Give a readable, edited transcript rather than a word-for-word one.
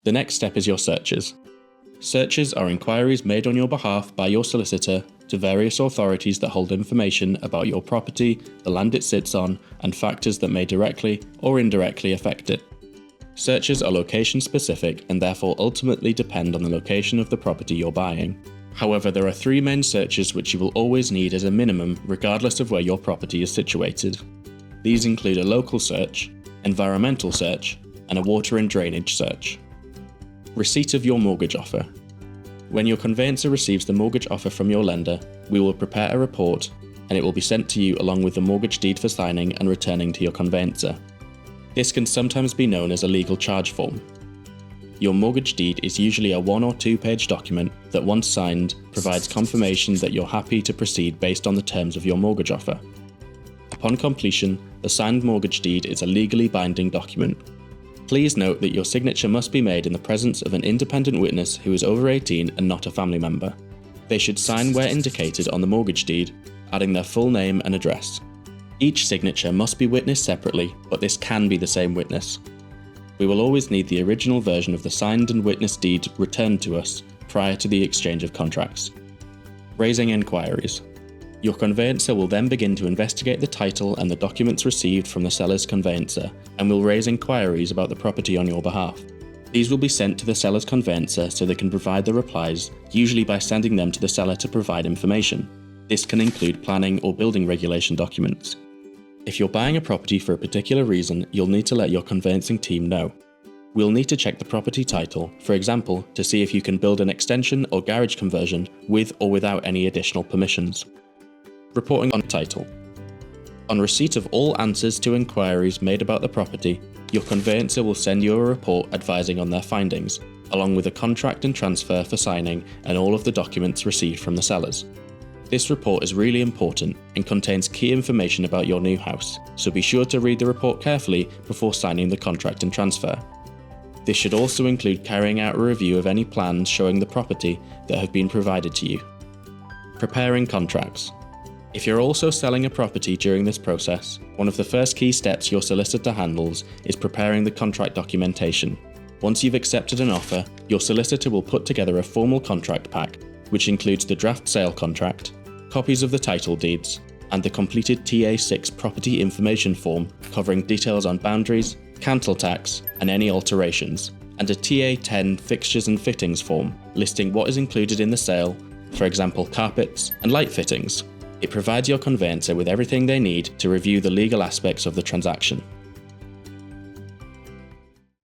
The next step is your searches. Searches are inquiries made on your behalf by your solicitor to various authorities that hold information about your property, the land it sits on, and factors that may directly or indirectly affect it. Searches are location specific and therefore ultimately depend on the location of the property you're buying. However, there are 3 main searches which you will always need as a minimum regardless of where your property is situated. These include a local search, environmental search, and a water and drainage search. Receipt of your mortgage offer. When your conveyancer receives the mortgage offer from your lender, we will prepare a report and it will be sent to you along with the mortgage deed for signing and returning to your conveyancer. This can sometimes be known as a legal charge form. Your mortgage deed is usually a 1 or 2 page document that, once signed, provides confirmation that you're happy to proceed based on the terms of your mortgage offer. Upon completion, the signed mortgage deed is a legally binding document. Please note that your signature must be made in the presence of an independent witness who is over 18 and not a family member. They should sign where indicated on the mortgage deed, adding their full name and address. Each signature must be witnessed separately, but this can be the same witness. We will always need the original version of the signed and witnessed deed returned to us prior to the exchange of contracts. Raising enquiries. Your conveyancer will then begin to investigate the title and the documents received from the seller's conveyancer and will raise enquiries about the property on your behalf. These will be sent to the seller's conveyancer so they can provide the replies, usually by sending them to the seller to provide information. This can include planning or building regulation documents. If you're buying a property for a particular reason, you'll need to let your conveyancing team know. We'll need to check the property title, for example, to see if you can build an extension or garage conversion with or without any additional permissions. Reporting on title. On receipt of all answers to inquiries made about the property, your conveyancer will send you a report advising on their findings, along with a contract and transfer for signing and all of the documents received from the sellers. This report is really important and contains key information about your new house, so be sure to read the report carefully before signing the contract and transfer. This should also include carrying out a review of any plans showing the property that have been provided to you. Preparing contracts. If you're also selling a property during this process, one of the first key steps your solicitor handles is preparing the contract documentation. Once you've accepted an offer, your solicitor will put together a formal contract pack, which includes the draft sale contract, copies of the title deeds, and the completed TA6 property information form covering details on boundaries, council tax, and any alterations, and a TA10 fixtures and fittings form listing what is included in the sale, for example carpets and light fittings. It provides your conveyancer with everything they need to review the legal aspects of the transaction.